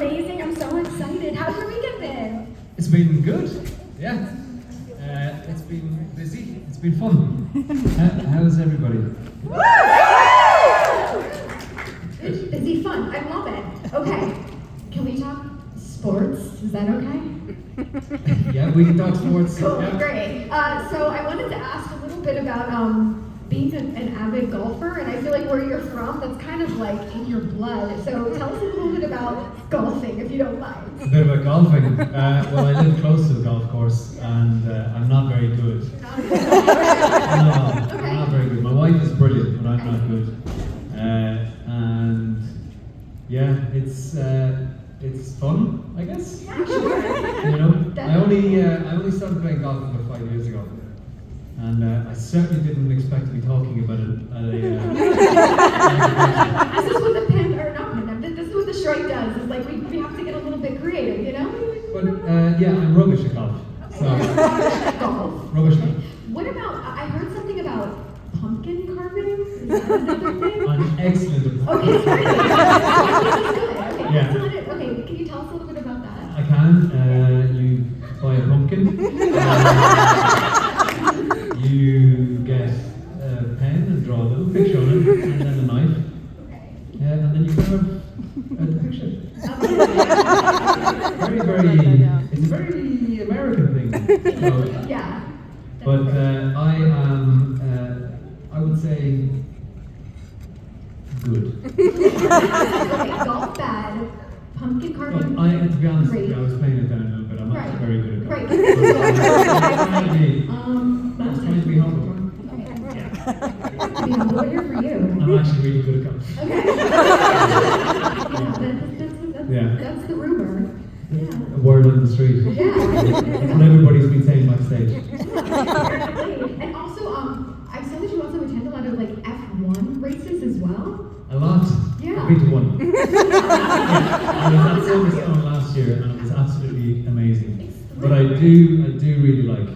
amazing. I'm so excited. How's your weekend been? It's been good. Yeah. It's been busy. It's been fun. How's everybody? Busy fun. I love it. Okay. Can we talk sports? Is that okay? Yeah, we can talk sports. Cool, Yeah. great. So I wanted to ask a little bit about being an avid golfer, and I feel like where you're from, that's kind of like in your blood. So tell us a little bit about golfing, if you don't mind. A bit about golfing. Well, I live close to the golf course, and I'm not very good. No, I'm not very good. My wife is brilliant, but I'm not good. And yeah, it's fun, I guess. Yeah, sure. You know, I only started playing golf about 5 years ago, and I certainly didn't expect to be talking about it at a. This is what the pen, or not pen, this is what the strike does. It's like we have to get a little bit creative, you know? But yeah, I'm rubbish at golf. So Rubbish at golf. Rubbish at golf. What about? I heard something about pumpkin carving. Is that another thing? I'm excellent at golf. Okay, sorry. Okay, Yeah. Okay, can you tell us a little bit about that? I can. You buy a pumpkin. You get a pen and draw a little picture on it, and then a knife. Okay. And then you carve a picture. It's a very American thing. So, Yeah. but I am, I would say, good. Okay, golf bad, pumpkin Well, carving. to be honest with great. you, I was playing it down a little bit. I'm not Right. very good at golf. Right. But I was trying to be humble. Being humble here for you. I'm actually really good at golf. Okay. That's the rumor. A word on the street. Yeah. That's what everybody's been saying backstage. And also, I saw that you also attend a lot of like F1 races as well. A lot. Yeah. I've been to one. I was at Silverstone last year, and it was absolutely amazing. But I do really like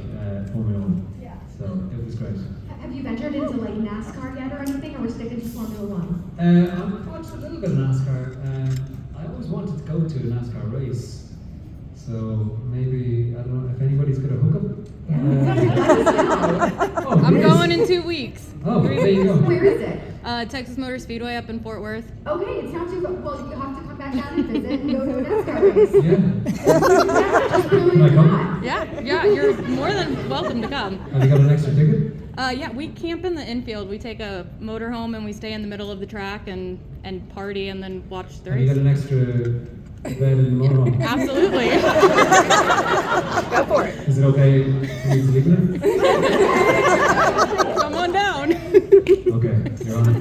Formula 1. Yeah. So it was great. Have you ventured into like NASCAR yet or anything, or we're sticking to Formula 1? I've watched a little bit of NASCAR. I always wanted to go to a NASCAR race. So maybe, I don't know, if anybody's got a hookup? I'm going in 2 weeks. Oh, there you go. Where is it? Texas Motor Speedway up in Fort Worth. Okay, it's not too bad. Well, you have to come back down and visit and go to a NASCAR race. Yeah. Just really Can I come? not. Yeah, you're more than welcome to come. Have you got an extra ticket? Yeah, we camp in the infield. We take a motorhome and we stay in the middle of the track and party and then watch the Have you race. got an extra bed in the motorhome? Absolutely. Go for it. Is it okay for me to sleep in it? Come on down. Okay, you're on it.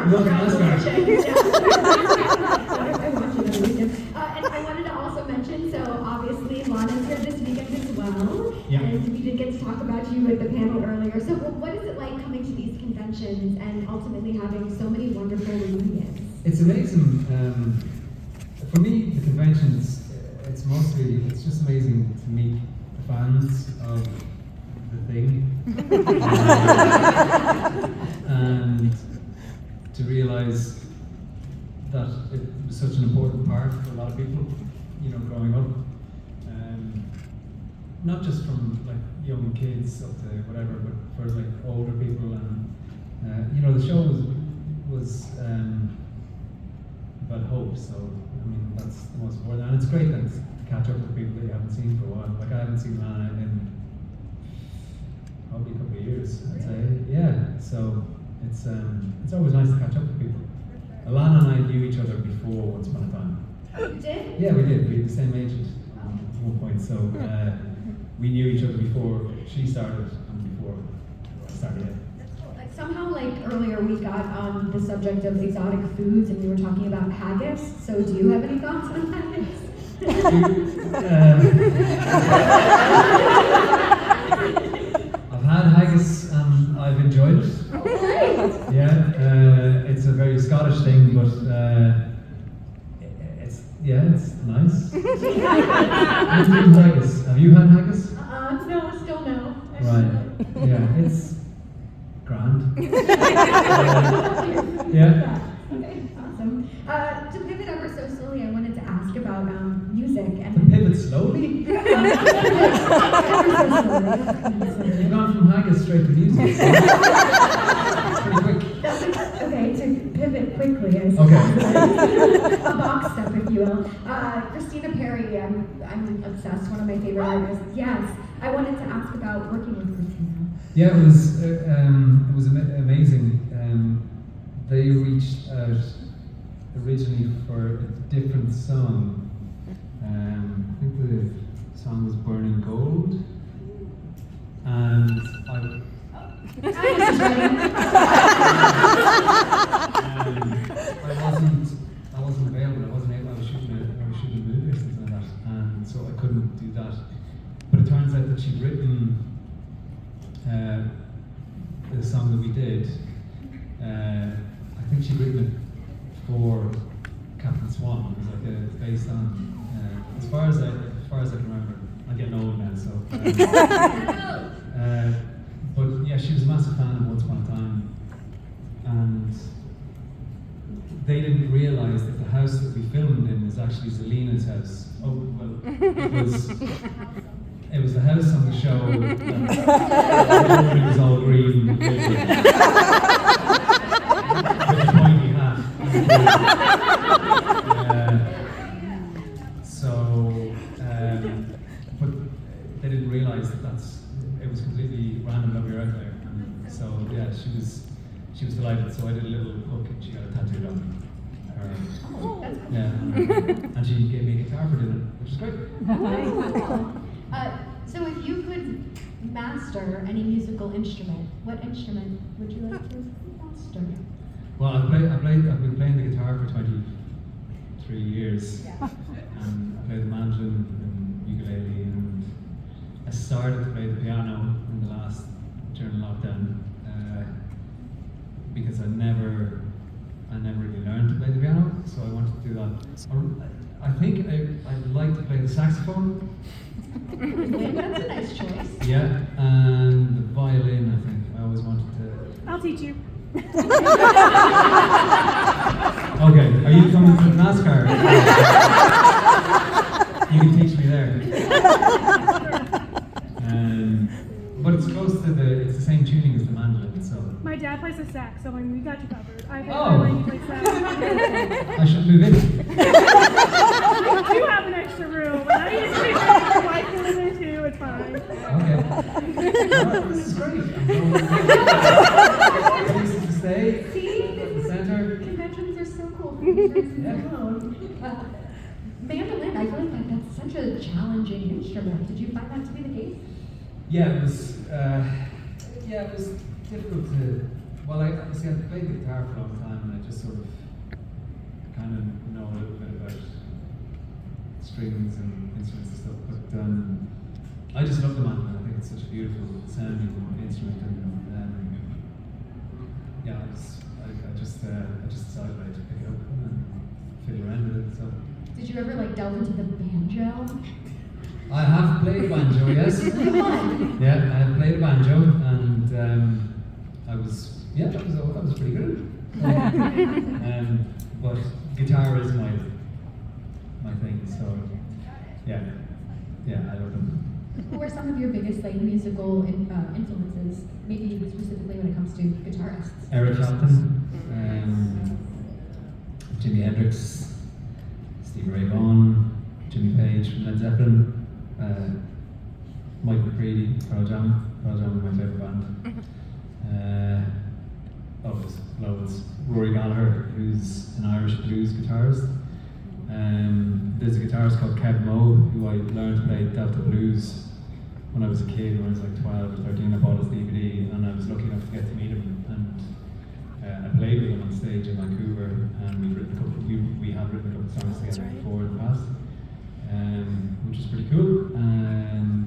Look at NASCAR. And I wanted to also mention, so obviously Lana's here this weekend as well. Yeah. And we did get to talk about you at the panel earlier. So what is it like coming to these conventions and ultimately having so many wonderful reunions? It's amazing. For me, the conventions, it's just amazing to meet the fans of the thing. And to realize that it was such an important part for a lot of people, you know, growing up. Not just from like young kids up to whatever, but for like older people, and you know, the show was about hope. So I mean, that's the most important, and it's great then to catch up with people that you haven't seen for a while. Like I haven't seen Lana in probably a couple of years, I'd say. Yeah. So it's always nice to catch up with people. Alana and I knew each other before Once Upon a Time. You did? Yeah, we did. We had the same agent at one point, so we knew each other before she started and before I started it. Like somehow, like earlier, we got the subject of exotic foods, and we were talking about haggis. So, do you have any thoughts on haggis? I've had haggis and I've enjoyed it. Great. Yeah, it's a very Scottish thing, but it's nice. Haggis. Have you had haggis? No, still no. Right. Yeah, it's grand. Yeah. Okay, awesome. to pivot ever so slowly, I wanted to ask about music and To pivot slowly? ever so slowly. You've gone from haggis straight to music. It's pretty quick. Okay, to pivot quickly, I suppose. Okay. A box step, if you will. Christina Perri, I'm obsessed, one of my favorite artists. Yes, I wanted to ask about working with Christina. Yeah, it was amazing. They reached out originally for a different song. I think the song was Burning Gold. And I wasn't available. I was shooting a movie or something like that, and so I couldn't do that. But it turns out that she'd written the song that we did. I think she'd written it for Captain Swan. It was like it's based on. As far as I can remember, I'm getting old now, so. But yeah, she was a massive fan of Once Upon a Time, and they didn't realise that the house that we filmed in was actually Zelina's house. Oh well, it was the house on the show that it was all green with the pointy hat. But they didn't realise that it was completely random that we were out there. And so yeah, she was delighted. So I did a little hook and she got it tattooed on her. Oh, that's cool. Yeah, and she gave me a guitar for dinner, which is great. So if you could master any musical instrument, what instrument would you like to master? Well, I've been playing the guitar for 23 years. Yeah. And I play the mandolin and ukulele, and I started to play the piano during lockdown, because I never really learned to play the piano, so I wanted to do that. I think I'd like to play the saxophone. That's a nice choice. Yeah, and the violin, I think. I always wanted to. I'll teach you. Okay, are you coming to NASCAR? You can teach me there. But it's close to it's the same tuning as the mandolin, so. My dad plays the sax, so we got you covered. I play Oh. violin, you play sax. I should move in. I do have an extra room, and I usually have my wife in there too. It's fine. Okay. Oh, this is great. Places to stay. See, At the center. conventions are so cool. Mandolin, I feel like that's such a challenging instrument. Did you find that to be the case? Yeah, it was. It was difficult to. Well, I've played the guitar for a long time, and I just sort of kind of know a little bit about strings and instruments and stuff. But I just love the mandolin. I think it's such a beautiful sounding instrument, and yeah, I just decided I'd pick it up and fiddle around with it. So. Did you ever delve into the banjo? I have played banjo, yes. Yeah, I have played a banjo, and that was pretty good. But guitar is my thing, so yeah, I love them. Who are some of your biggest musical influences? Maybe specifically when it comes to guitarists. Eric Clapton, Jimi Hendrix, Stevie Ray Vaughan, Jimmy Page from Led Zeppelin. Mike McCready, Pearl Jam is my favourite band. There's loads. Rory Gallagher, who's an Irish blues guitarist. There's a guitarist called Kev Moe, who I learned to play Delta Blues when I was a kid, when I was 12 or 13. I bought his DVD, and I was lucky enough to get to meet him. And I played with him on stage in Vancouver, and we have written a couple of songs together before in the past. Which is pretty cool.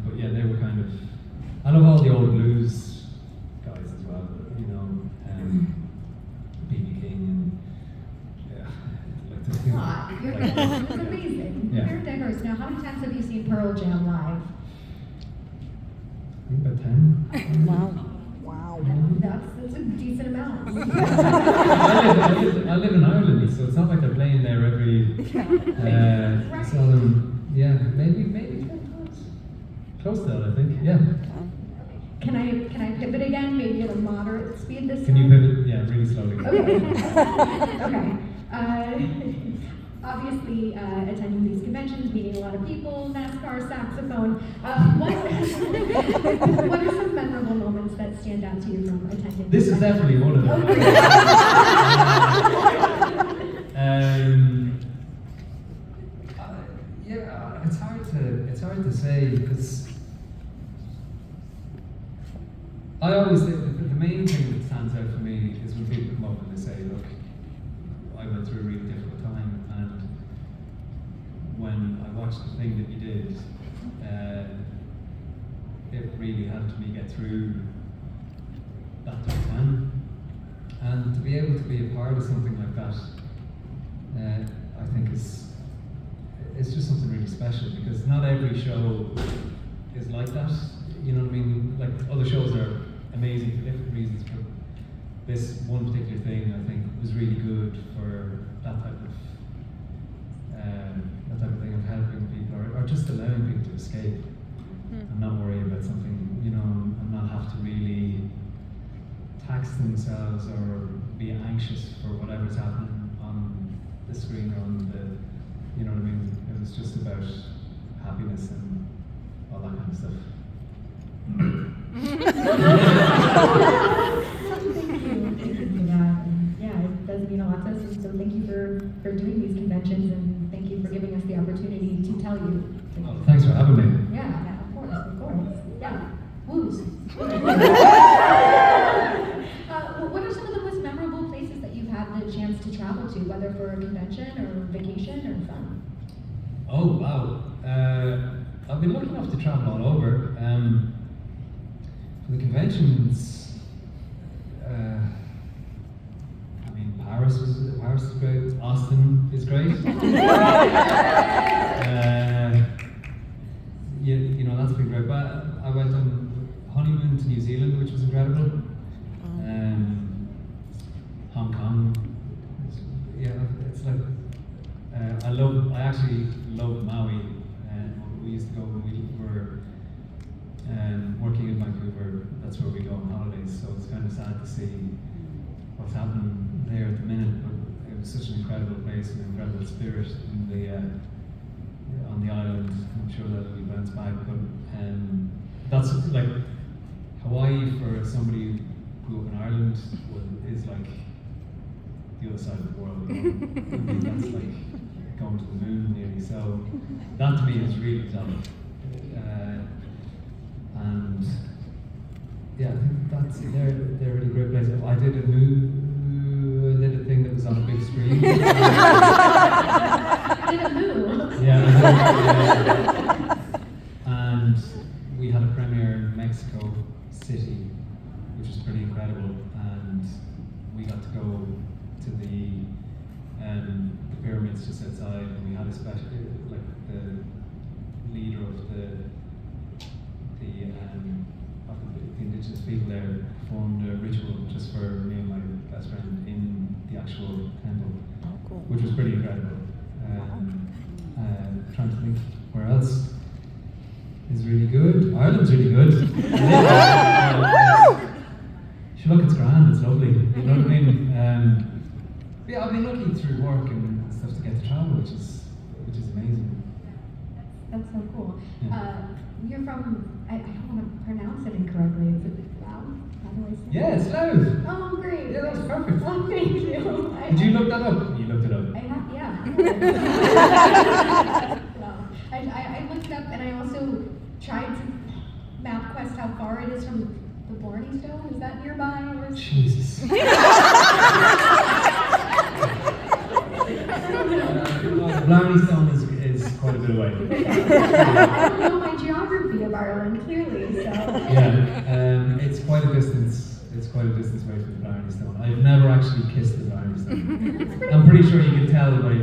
But yeah, they were kind of. I love all the old blues guys as well. B.B. King and You're it's amazing. Yeah. Very diverse. Now, how many times have you seen Pearl Jam live? I think about 10. Wow. That's a decent amount. I live in Ireland, so it's not like they're playing there every. So yeah, maybe close to that, I think. Yeah. Can I pivot again? Maybe at a moderate speed this Can you time? pivot? Yeah, really slowly. Okay. Obviously, attending these conventions, meeting a lot of people, NASCAR, saxophone. What are some memorable moments that stand out to you from attending? This is definitely one of them. Yeah, it's hard to say because I always think that the main thing that stands out for me is when people come up and they say, "Look, I went through a really difficult time, and when I watched the thing that you did, it really helped me get through that tough time." And to be able to be a part of something like that, I think it's just something really special, because not every show is like that. You know what I mean? Like, other shows are amazing for different reasons, but this one particular thing, I think, was really good for that type of thing of helping people, or just allowing people to escape and not worry about something, you know, and not have to really tax themselves or be anxious for whatever's happening on the screen or on the, you know what I mean? It was just about happiness and all that kind of stuff. Thank you for that. And yeah, it does mean a lot to us. And so thank you for doing these conventions, and thank you for giving us the opportunity to tell you. Oh, thanks for having me. Yeah, of course. Yeah. Woos. What are some of the most memorable places that you've had the chance to travel to, whether for a convention or vacation or fun? Oh, wow. I've been lucky enough to travel all over. For the conventions, I mean, Paris is great. Austin is great. You know, that's been great. But I went on honeymoon to New Zealand, which was incredible. Hong Kong. Yeah, it's like I actually love Maui, and we used to go when we were working in Vancouver. That's where we go on holidays. So it's kind of sad to see what's happening there at the minute, but it was such an incredible place, an incredible spirit in the on the island. I'm sure that we bounce back, but that's like Hawaii for somebody who grew up in Ireland is like the other side of the world. You know? I mean, that's like going to the moon nearly. So that to me is really exotic. And yeah, I think they're really great places. I did a thing that was on a big screen. Did a move. Yeah. And we had a premiere in Mexico City, which was pretty incredible, and we got to go to the pyramids just outside, and we had a special, like the leader of the indigenous people there performed a ritual just for me and my best friend in the actual temple, which was pretty incredible. Trying to think where else is really good. Ireland's really good. Look, it's grand, it's lovely. You know what I mean? Yeah, I've been lucky through work and stuff to get to travel, which is amazing. That's so cool. Yeah. You're from, I don't want to pronounce it incorrectly. Is it Loud? How do I say it? Yeah, it's loud. Oh, great. Yeah, that's perfect. Oh, thank you. Did you look that up? You looked it up. I have, yeah. Well, I looked it up, and I also tried to map quest how far it is from the Blarney Stone. Is that nearby? Or is Jesus. The Blarney Stone is quite a bit away. I don't know my geography of Ireland clearly, so. Yeah, it's quite a distance. It's quite a distance away from the Blarney Stone. I've never actually kissed the Blarney Stone. I'm pretty sure you can tell by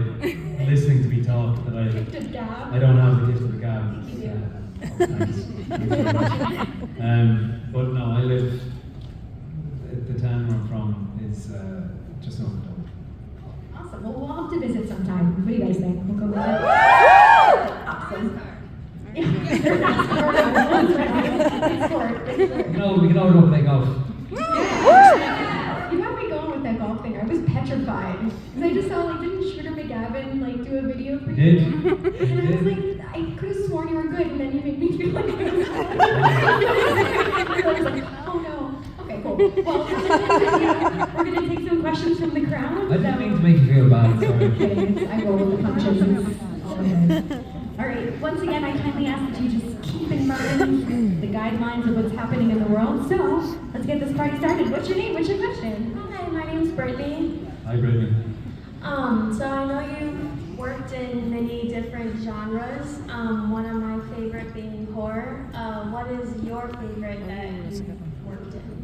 listening to me talk that I don't have the gift of the gab. Thanks. Thanks very much. But no, I live the town where I'm from is just north of Dublin. Awesome. Well, we'll have to visit sometime. What do you guys think? We'll go visit. Awesome. No, we can all go play golf. You have me going with that golf thing. I was petrified. Because I just saw, like, didn't Sugar McGavin, like, do a video for You you? did? And I was like, I could have sworn you were good, and then you made me feel like I was I was like, oh no. Okay, cool. Well, we're going to take some questions from the crowd. I didn't mean to make you feel bad, sorry. Kidding. I roll with the punches. It's all good. All right. Once again, I kindly ask that you just keep in mind the guidelines of what's happening in the world. So let's get this party started. What's your name? What's your question? Hi, my name's Brittany. Hi, Brittany. So I know you've worked in many different genres. One of my favorite being horror. What is your favorite that you've worked in?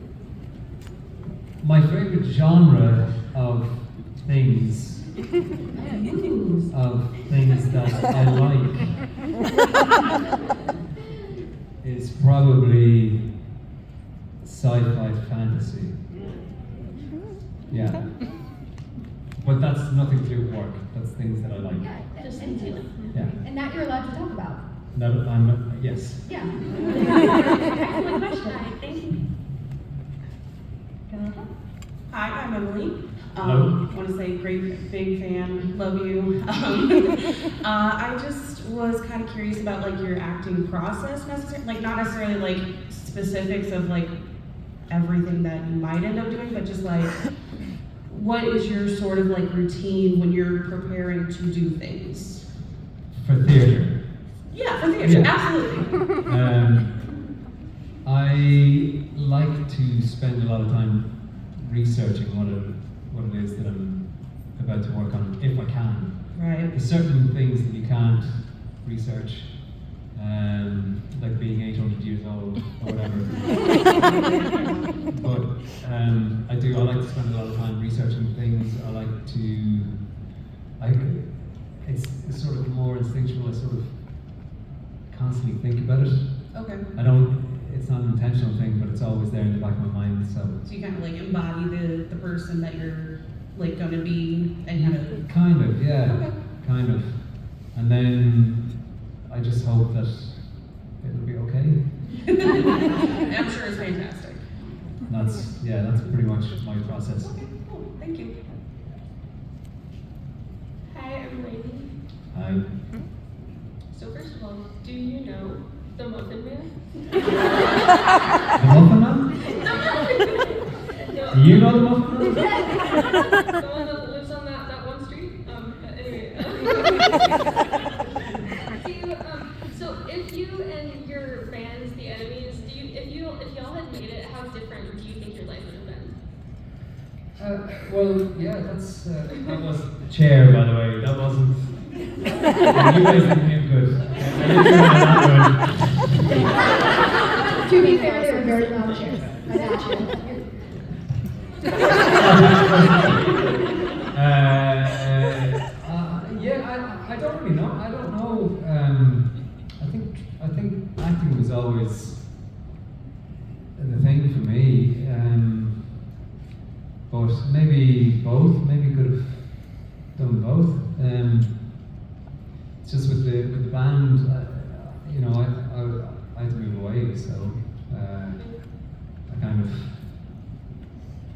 My favorite genre of things that I like is probably sci-fi fantasy. Yeah. But that's nothing to do with work. That's things that I like. Just into it. Yeah. And that you're allowed to talk about. No, I'm yes. Yeah. Excellent question. Hi, thank you. Go ahead. Hi, I'm Emily. Hello. I want to say great, big fan, love you. I just was kind of curious about like your acting process necessarily, like not necessarily like specifics of like everything that you might end up doing, but just like what is your sort of like routine when you're preparing to do things? For theatre. Yeah, for theater, Yeah. absolutely. I like to spend a lot of time researching what it is that I'm about to work on, if I can. Right. There's certain things that you can't research, like being 800 years old or whatever. But I like to spend a lot of time researching things. It's sort of more instinctual. I sort of constantly think about it. Okay. It's not an intentional thing, but it's always there in the back of my mind. So So you kind of like embody the person that you're like going to be and kind of, yeah, Okay. kind of. And then I just hope that it'll be okay. I'm sure it's fantastic. That's pretty much my process. Okay, cool. Thank you. Hi, I'm Lady. I So first of all, do you know the Muffin Man? The Muffin Man? Do you know the Muffin Man? The one that lives on that one street? Anyway. So if you and your fans, the enemies, if y'all had made it, how different do you think your life would have been? Well, yeah, that was the chair, by the way. That wasn't. You guys didn't do good. I didn't do that To be fair, they were very loud chairs. I got you. I don't really know. I don't know. I think acting was always the thing for me. But maybe both. Maybe could have done both. It's just with the band, I had to move away, so I kind of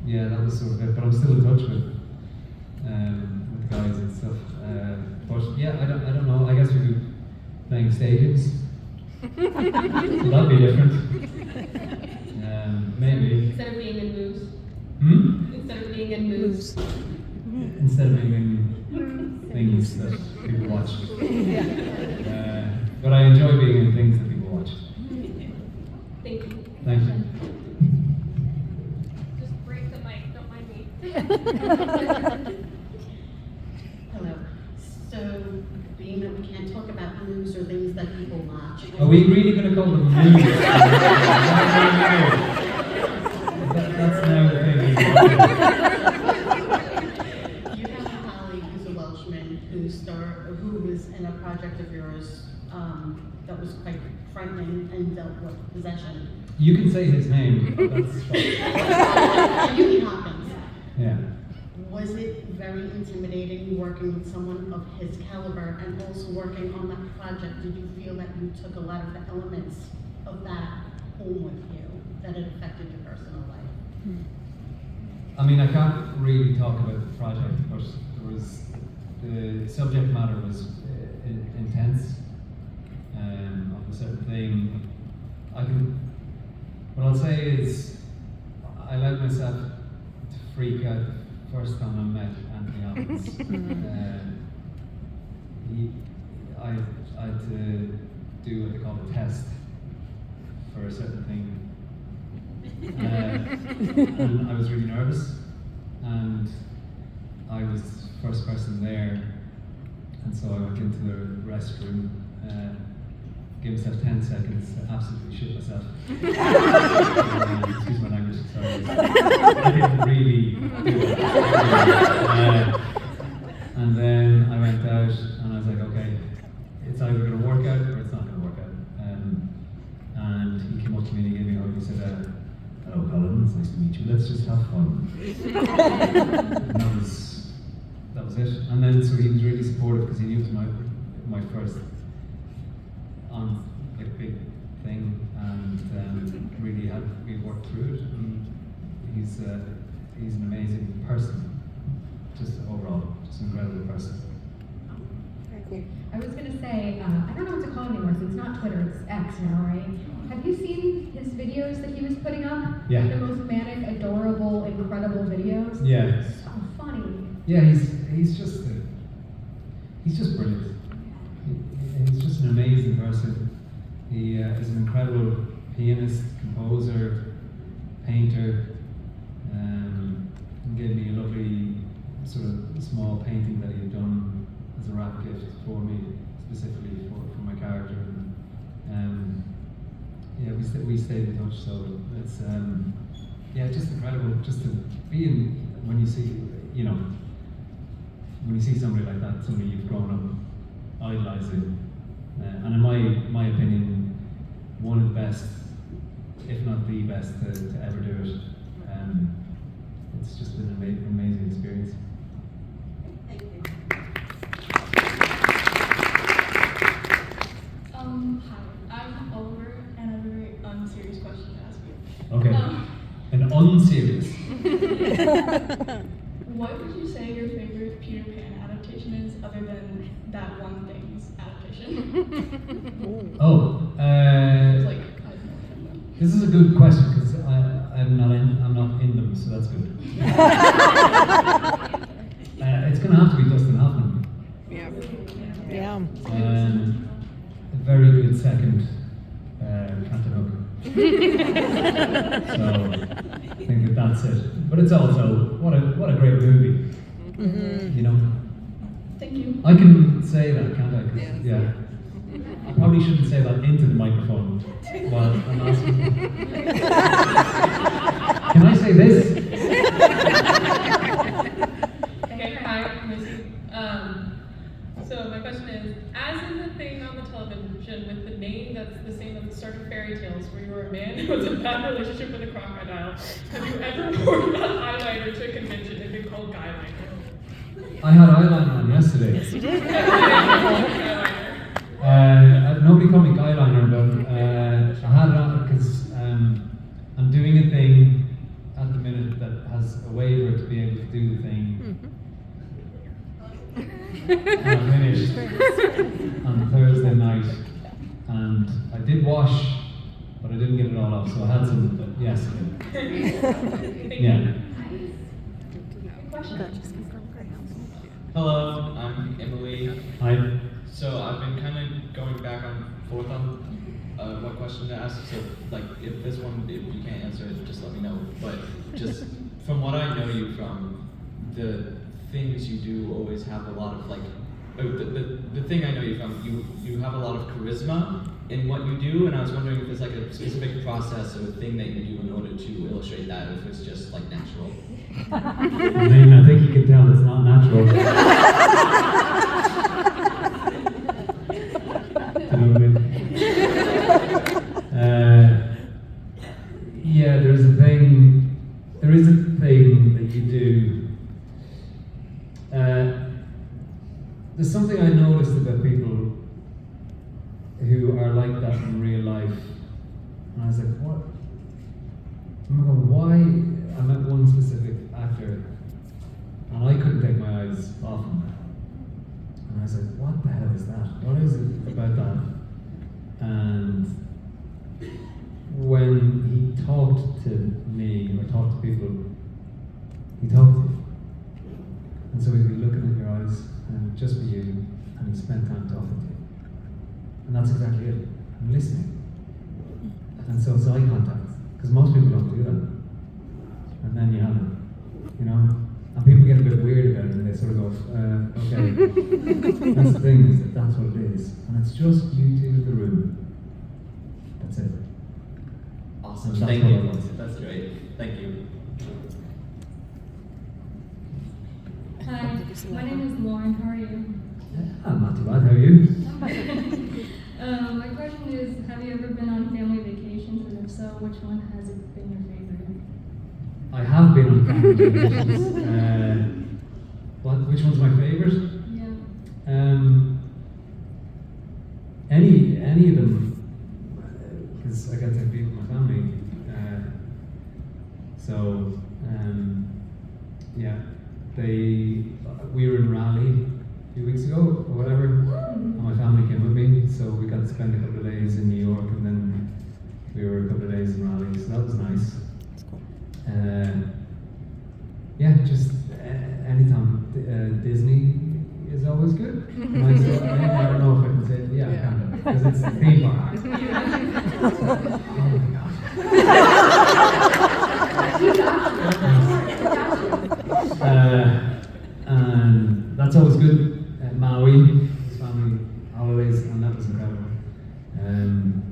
that was sort of it. But I'm still in touch with the guys and stuff. But yeah, I don't know. I guess we could playing stadiums. So that'd be different. Maybe. Instead of being in moves. Instead of being in moves. Instead of being in things that people watch. But I enjoy being in things that people watch. Thank you. Thank you. Just break the mic, don't mind me. Hello. So, being that we can't talk about news or things that people watch. Are we really going to call them news? That's now the thing. You have a colleague who's a Welshman who is in a project of yours that was quite frightening and dealt with possession. You can say his name, but that's fine. Jimmy Hopkins. Yeah. Was it very intimidating working with someone of his caliber and also working on that project? Did you feel that you took a lot of the elements of that home with you, that it affected your personal life? I mean, I can't really talk about the project, but the subject matter was intense of a certain thing. What I'll say is, I let myself to freak out the first time I met Anthony Hopkins. I had to do what they call a test for a certain thing. And I was really nervous, and I was the first person there, and so I went into the restroom, gave myself 10 seconds to absolutely shit myself. Excuse my language, sorry. I didn't really do it. And then I went out, and I was like, okay, it's either going to work out or it's not going to work out. And he came up to me and he gave me a hug. He said, hello, Colin, it's nice to meet you. Let's just have fun. And that was it. And then so he was really supportive because he knew it was my first big thing, and really had we worked through it. And he's an amazing person, just overall, just an incredible person. I was going to say, I don't know what to call it anymore, so it's not Twitter, it's X now, right? Have you seen his videos that he was putting up? Yeah. The most manic, adorable, incredible videos? Yeah. So funny. Yeah, he's just brilliant. He's just an amazing person. He is an incredible pianist, composer, painter. He gave me a lovely sort of small painting that he had done as a wrap gift for me, specifically for my character. And yeah, we stayed in touch. So it's just incredible just to be in when you see somebody like that, somebody you've grown up idolizing. And in my opinion, one of the best, if not the best, to ever do it. It's just been an amazing experience. Thank you. Hi, I'm Oliver, and I have a very unserious question to ask you. Okay. An unserious. What would you say your favorite Peter Pan adaptation is, other than that one thing's adaptation? Oh, It's like, I have no idea. this is a good question because I'm not in them, so that's good. It's going to have to be Dustin Hoffman. Yeah. A very good second Captain Hook. So I think that's it. But it's also what a great movie. You know. Thank you. I can say that, can't I? 'Cause, yeah. I probably shouldn't say that into the microphone while I'm asking. Can I say this? Okay, hi, I'm Missy. So my question is, as in the thing on the television with the name that's the same as the start of fairy tales, where you were a man who was in a bad relationship with a crocodile, have you ever worn that eyeliner to a convention and been called guy liner? I had eyeliner on yesterday. Yes, you did. Nobody called me guyliner, but I had it on because I'm doing a thing at the minute that has a waiver to be able to do the thing. And I finished on Thursday night, and I did wash, but I didn't get it all off, so I had some, but yes. Yeah. Hello, I'm Emily. Hi. So I've been kind of going back and forth on what question to ask. So like, if this one, if you can't answer it, just let me know. But just from what I know you from, the things you do always have a lot of like, the thing I know you from, you have a lot of charisma in what you do, and I was wondering if there's like a specific process or thing that you do in order to illustrate that, or if it's just like natural. I mean, I think you can tell it's not natural. To you know what I mean? Yeah, there is a thing that you do. There's something I noticed about people who are like that in real life. And I was like, what? I'm going, why? I met one specific actor and I couldn't take my eyes off him. And I was like, what the hell is that? What is it about that? And when he talked to me or talked to people, he talked to you. And so he'd be looking at your eyes and just be you, and he spent time talking to you. And that's exactly it. I'm listening. And so it's eye contact, because most people don't do that. And then you have it, you know? And people get a bit weird about it, and they sort of go, okay. That's the thing, is that that's what it is. And it's just you two in the room. That's it. Awesome. That's Thank what you. I want. That's great. Thank you. Hi, my name is Lauren. How are you? I'm not too bad, how are you? My question is, have you ever been on family vacations, and if so, which one has been your favorite? I have been on family vacations. Which one's my favourite? Yeah. Any of them, because I get to be with my family. Yeah, we were in Raleigh a few weeks ago or whatever, and my family came with me, so we got to spend a couple of days in New York, and then we were a couple of days in Raleigh, so that was nice. Yeah, just anytime. Disney is always good. I don't know if I can say it. Yeah, I can, because it's the theme park. Oh my god. And that's always good. Maui, his family holidays, and that was incredible. And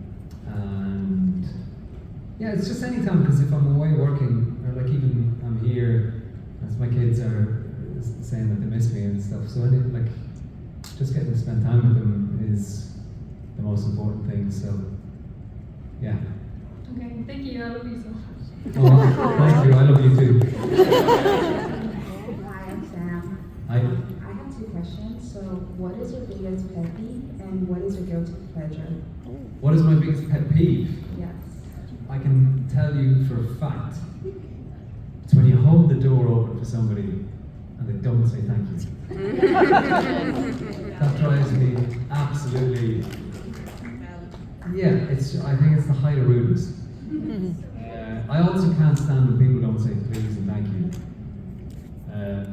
yeah, it's just any time, because if I'm away working, or like even I'm here, as my kids are saying that they miss me and stuff, so like just getting to spend time with them is the most important thing. So yeah. Okay, thank you. I love you so much. Oh, thank you. I love you too. Hi, I'm Sam. Hi. I have two questions. So, what is your biggest pet peeve, and what is your guilty pleasure? What is my biggest pet peeve? Yes. I can tell you for a fact, it's when you hold the door open for somebody and they don't say thank you. That drives me absolutely. Yeah, I think it's the height of rudeness. I also can't stand when people don't say please and thank you.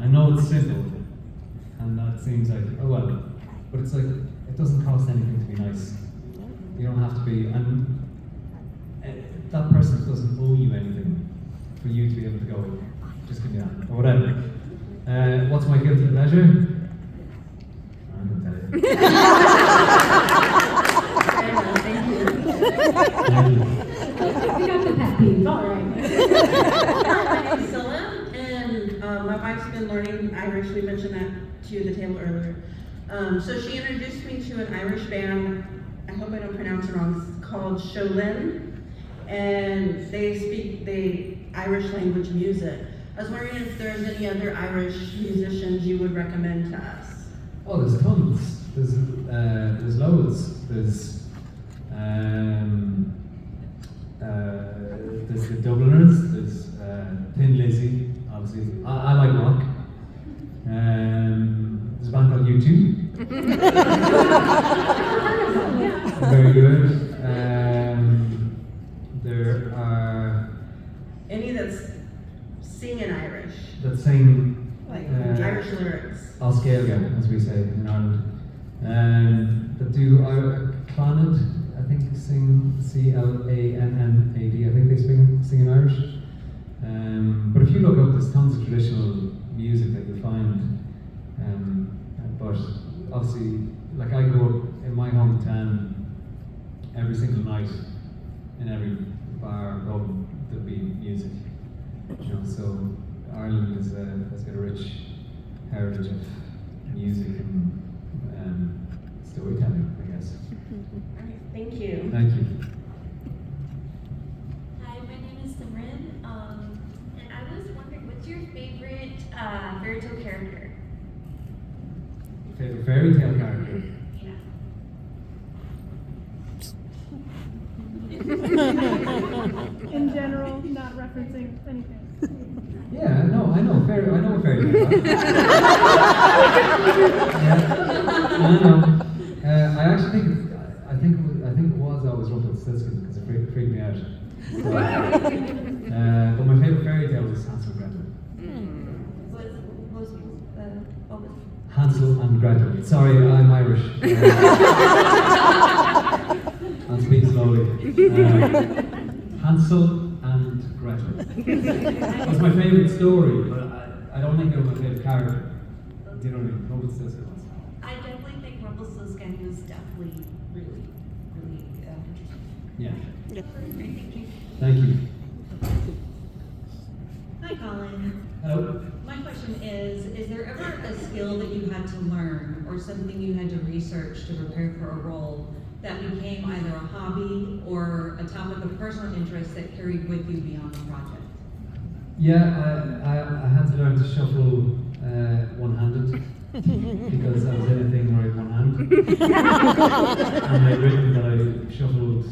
I know it's simple, and that seems like, oh well, but it's like, it doesn't cost anything to be nice. You don't have to be, and that person doesn't owe you anything for you to be able to go, just give me that, or whatever. What's my guilty pleasure? I'm going to tell you. Thank you. Thank you. We got the pet peeve, all right. My name's Scylla, and my wife's been learning Irish. We mentioned that to you at the table earlier. So she introduced me to an Irish band, I hope I don't pronounce it wrong, it's called Sholin, and they speak the Irish language music. I was wondering if there's any other Irish musicians you would recommend to us. Oh, there's tons. There's loads. There's the Dubliners. There's Thin Lizzy, obviously. I like rock. There's a band called U2. Very good. There are Any that's sing in Irish, that sing like Irish lyrics. Oscailga, as we say in Ireland. That do Clonid, I think sing Clanad. I think they sing in Irish. But if you look up, there's tons of traditional music that you'll find. But obviously, like I grew up in my hometown, every single night in every bar, pub, there'll be music. You know, so Ireland has got a rich heritage of music and storytelling, I guess. fairy tale character. In general, not referencing anything. Yeah, no, I know a fairy tale. Yeah, I know. I actually think it was always Rumpelstiltskin because it freaked me out. So, but my favorite fairy tale was Hansel and Gretel. Hansel and Gretel. Sorry, I'm Irish. I'll speak slowly. Hansel and Gretel. It was my favourite story, but I don't think it was my favourite character. Do you know what I mean? Rumpelstiltskin was. I definitely think Rumpelstiltskin was definitely really interesting. Yeah. Great, Thank you. Hi, Colin. Hello. My question is there ever a skill that you had to learn or something you had to research to prepare for a role that became either a hobby or a topic of personal interest that carried with you beyond the project? Yeah, I had to learn to shuffle one-handed because I was in a thing where I had one hand. And they'd written that I shuffled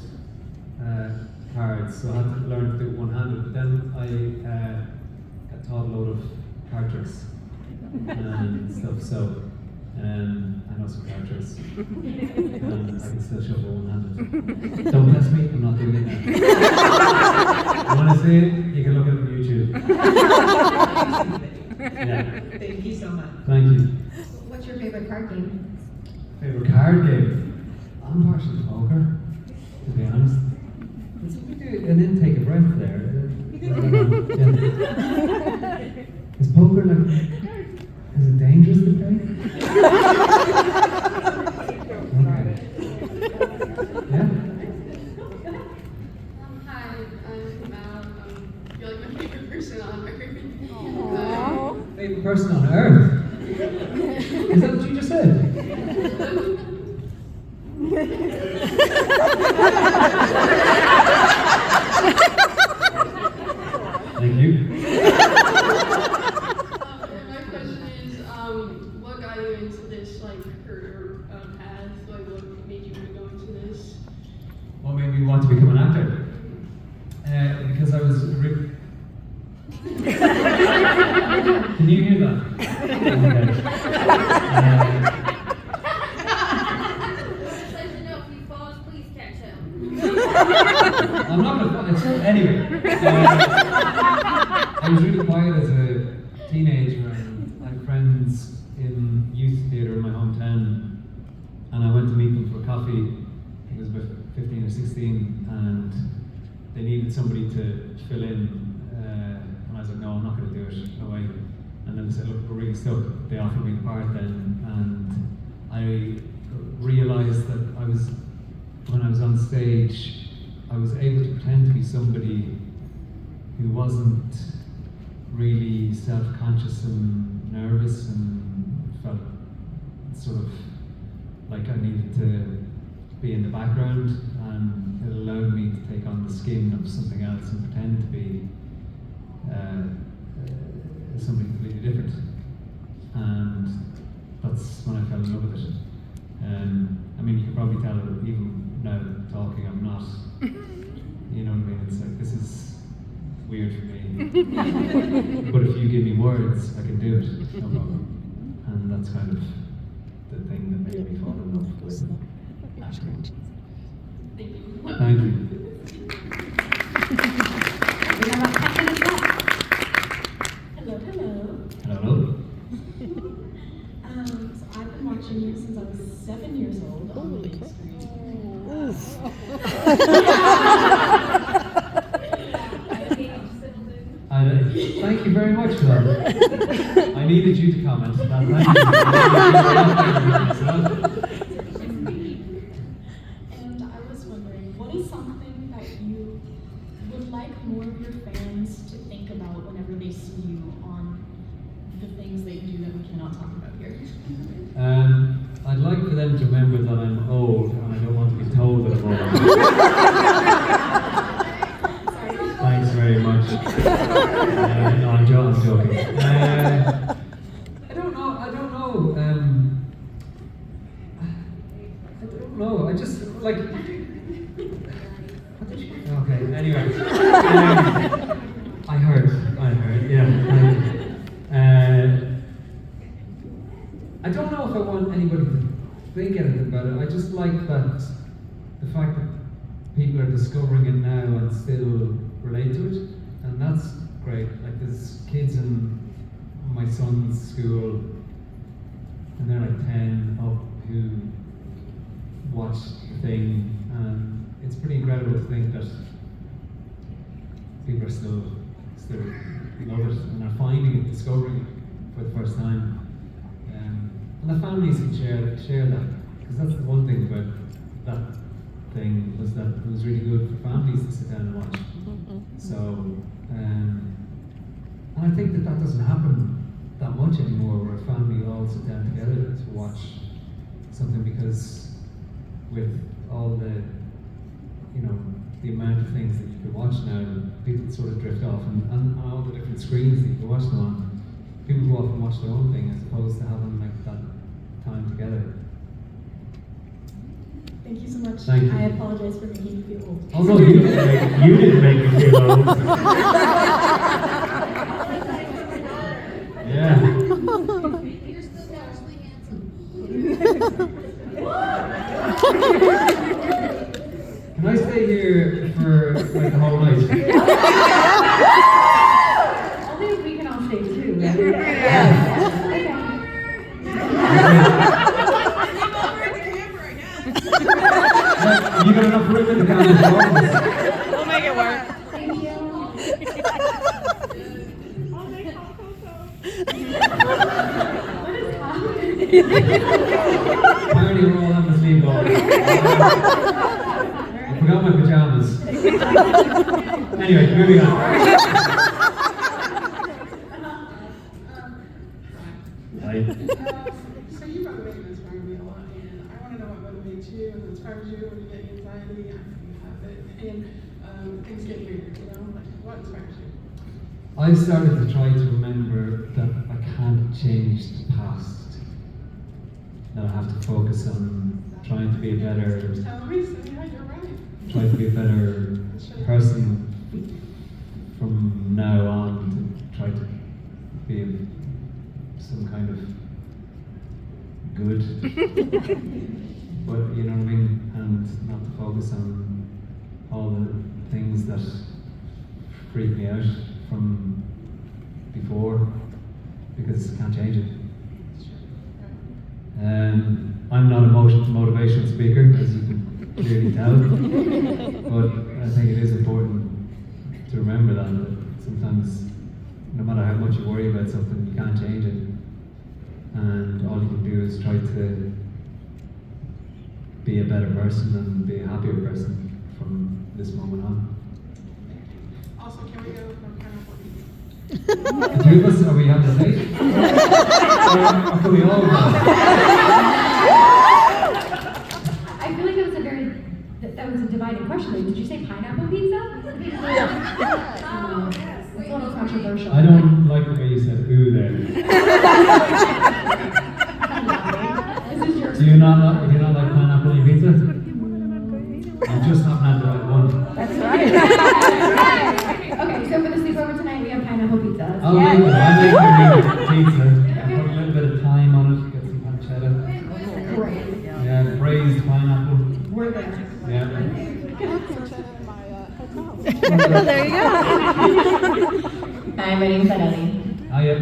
cards, so I had to learn to do it one-handed. But then I got taught a load of card tricks and stuff, so I know some card tricks. And I can still shuffle one-handed. Don't test me, I'm not doing it now. You want to see it? You can look at it on YouTube. Yeah. Thank you so much. Thank you. What's your favorite card game? Favorite card game? I'm partial to poker, to be honest. Let's do an intake of breath there. Yeah. Is poker is it dangerous to play? Okay. Yeah? Hi, I'm Mal. You're like my favorite person on earth. Favorite person on earth? Is that what you just said? Thank you. My question is, what got you into this career path? What made you want to go into this? What made me want to become an actor? Because I was Can you hear that? I'm not gonna. Anyway, I was really quiet as a teenager, and I had friends in youth theatre in my hometown, and I went to meet them for coffee. I was about 15 or 16, and they needed somebody to fill in. And I was like, no, I'm not going to do it. No way. And then they said, look, we're really stuck. They offered me the part then, and I realised that when I was on stage, I was able to pretend to be somebody who wasn't really self-conscious and nervous and felt sort of like I needed to be in the background, and it allowed me to take on the skin of something else and pretend to be something completely different. And that's when I fell in love with it. I mean, you can probably tell that even now talking, I'm not, you know what I mean? It's like, this is weird for me. But if you give me words, I can do it, no problem. And that's kind of the thing that made me fall in love with acting. Thank you. Thank you. We have about 10 minutes left. Hello, hello. Hello. So I've been watching you since I was 7 years old on the big screen. Thank you very much for that. I needed you to comment. Thank you. And I was wondering, what is something that you would like more of your fans to think about whenever they see you on the things that you do that we cannot talk about here? I'd like for them to remember that I'm old and I don't want to be told that I'm old. Thanks very much. No, I'm joking. I don't know. No, I just like. Okay. Anyway, I heard. Yeah. I don't know if I want anybody to think anything about it. I just like that the fact that people are discovering it now and still relate to it, and that's great. Like there's kids in my son's school, and they're like 10 up who watch the thing, and it's pretty incredible to think that people are still love it and are finding it, discovering it for the first time. And the families can share that, because that's the one thing about that thing, was that it was really good for families to sit down and watch. So, and I think that doesn't happen that much anymore, where a family all sit down together to watch something, because with all the, the amount of things that you can watch now, people sort of drift off, and all the different screens that you can watch them on, people go off and watch their own thing as opposed to having like that time together. Thank you so much. Thank you. I apologize for making you feel old. Oh no, you didn't make me feel old. Yeah. You're still naturally handsome. Can I stay here for like the whole night? Only if we can all stay too. Yeah. You got enough room in the camera? We'll make it work. Thank you. What is happening? Apparently we're all having a sleepover. I forgot my pajamas. Anyway, moving on. Hi. So you motivate and inspire me a lot, and I want to know what motivates you and inspires you when you get anxiety, I know you have it, and things get weird, like what inspires you? I started to try to remember that I can't change the past. That I have to focus on trying to be a better, Tell me, so yeah, you're right. try to be a better person from now on, to try to be some kind of good, but you know what I mean, and not to focus on all the things that freak me out from before, because I can't change it. I'm not a motivational speaker, as you can clearly tell, but I think it is important to remember that sometimes, no matter how much you worry about something, you can't change it, and all you can do is try to be a better person and be a happier person from this moment on. Also, can we go from pineapple pizza? The two of us, are we having a date? Or can we all go? I feel like that was a divided question. Did you say pineapple pizza? Oh, yes. It's a little controversial. I don't like the way you said ooh there. Do you not like pineapple in your pizza? You just haven't had the right one. That's right. Okay, so for the sleepover tonight, we have pineapple pizza. I'll make you pizza. Put a little bit of thyme on it, get some pancetta. Great. Yeah, braised pineapple. We're there. Yeah. There you go. Hi, my name's Adeli. Hi, yeah.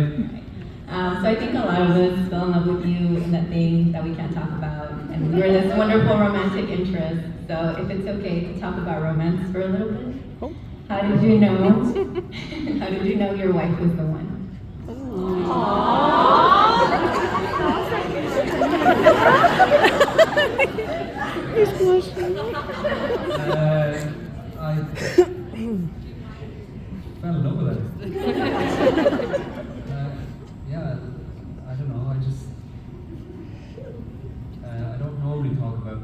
So I think a lot of us fell in love with you in that thing that we can't talk about, and we were this wonderful romantic interest. So if it's okay to talk about romance for a little bit, how did you know? How did you know your wife was the one? He's blushing. I fell in love with her. Yeah, I don't know. I don't normally talk about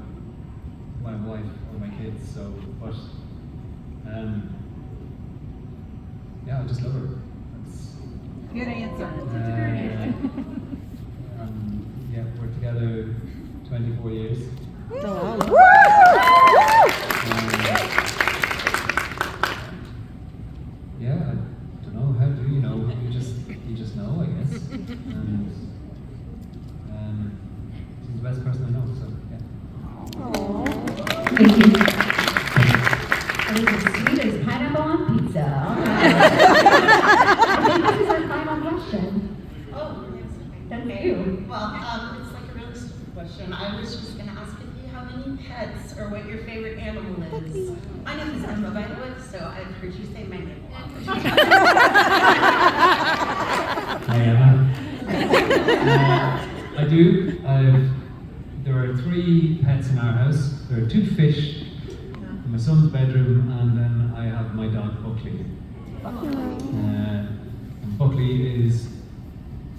my wife or my kids, so, but yeah, I just love her. Good answer. Yeah, we're together 24 years. Yeah, I don't know. How do you know? You just know, I guess. And she's the best person I know. So yeah. Thank you. That is as sweet as pineapple on pizza. I think this is our final question. Oh, yes. That's you. Well, it's like a really stupid question. I was just going to ask if you have any pets or what your favorite animal is. My name is Emma, by the way, so I've heard you say my name a lot. Hi, Emma. I do. There are 3 pets in our house. There are 2 fish in my son's bedroom, and then I have my dog Buckley. And Buckley is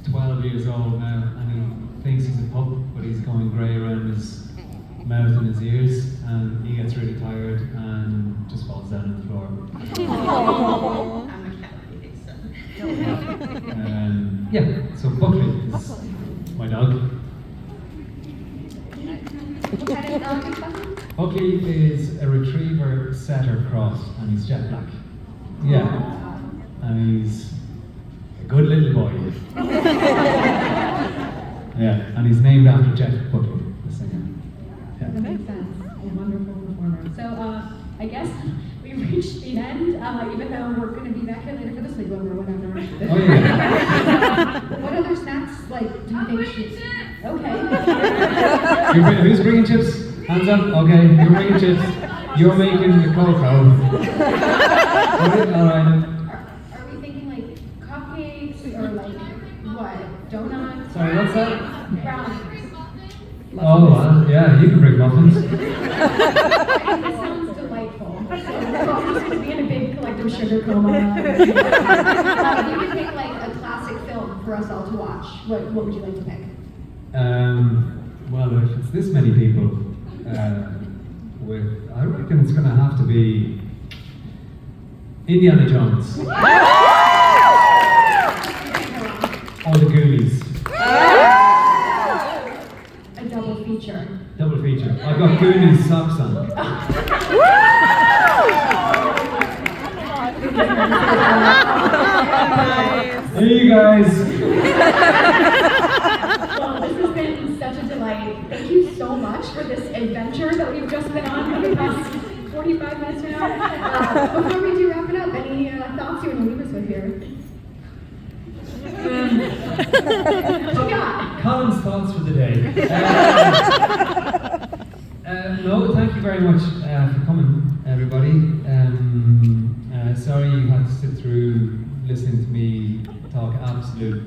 12 years old now, and he thinks he's a pup, but he's going grey around his mouth and his ears, and he gets really tired and just falls down on the floor. I'm a cat lady, so. Yeah, so Buckley is my dog. What kind of dog is that? Buckley is a retriever setter cross, and he's jet black. Yeah, and he's a good little boy. Yeah, and he's named after Jeff Buckley, the singer. Yeah. That makes sense. A wonderful performer. So I guess we've reached the end, even though we're going to be back here later for the sleepover or whatever. Oh yeah. What other snacks do you think should? Okay. Who's bringing chips? Hands up. Okay, you're bringing chips. You're making the cocoa. Okay, all right. Are we thinking like cupcakes or like what? Donuts? Sorry, what's that? Brownies. Oh, yeah, you can bring muffins. This sounds delightful. We're all just going to be in a big collective sugar coma. If you could pick like a classic film for us all to watch, what would you like to pick? Well, if it's this many people, I reckon it's going to have to be Indiana Jones. Or the Goonies. A double feature. Double feature. I've got Goonies socks on. Hey, you guys. Well, this has been such a delight. Thank you so much for this adventure that we've just been on for the past 45 minutes now. Before we do wrap it up, any thoughts you want to leave us with here? Colin's thoughts for the day. No, thank you very much for coming, everybody. Sorry you had to sit through listening to me talk absolute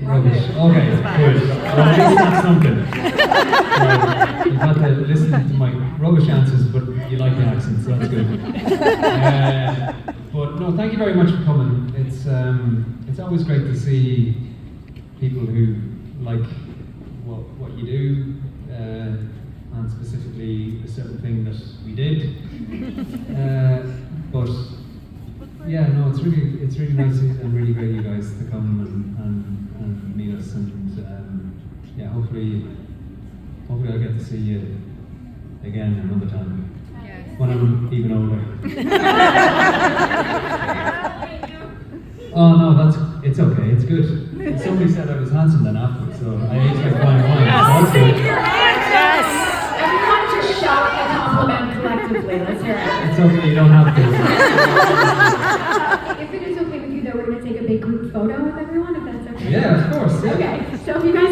rubbish. Okay, good. Well, at least that's something. You've had to listen to my rubbish answers, but you like the accent, so that's good. But no, thank you very much for coming. It's always great to see people who like what you do, and specifically a certain thing that we did. But yeah, no, it's really nice and really great you guys to come and meet us, and yeah, hopefully I'll get to see you again another time. Yes. When I'm even older. Oh no, it's okay, it's good. Somebody said I was handsome then afterwards, so I aged like fine wine. That's good. Everyone just shout a compliment collectively. Let's hear it. It's okay, you don't have to. If it is okay with you, though, we're going to take a big group photo with everyone, if that's okay. Yeah, of course. Yeah. Okay, so if you guys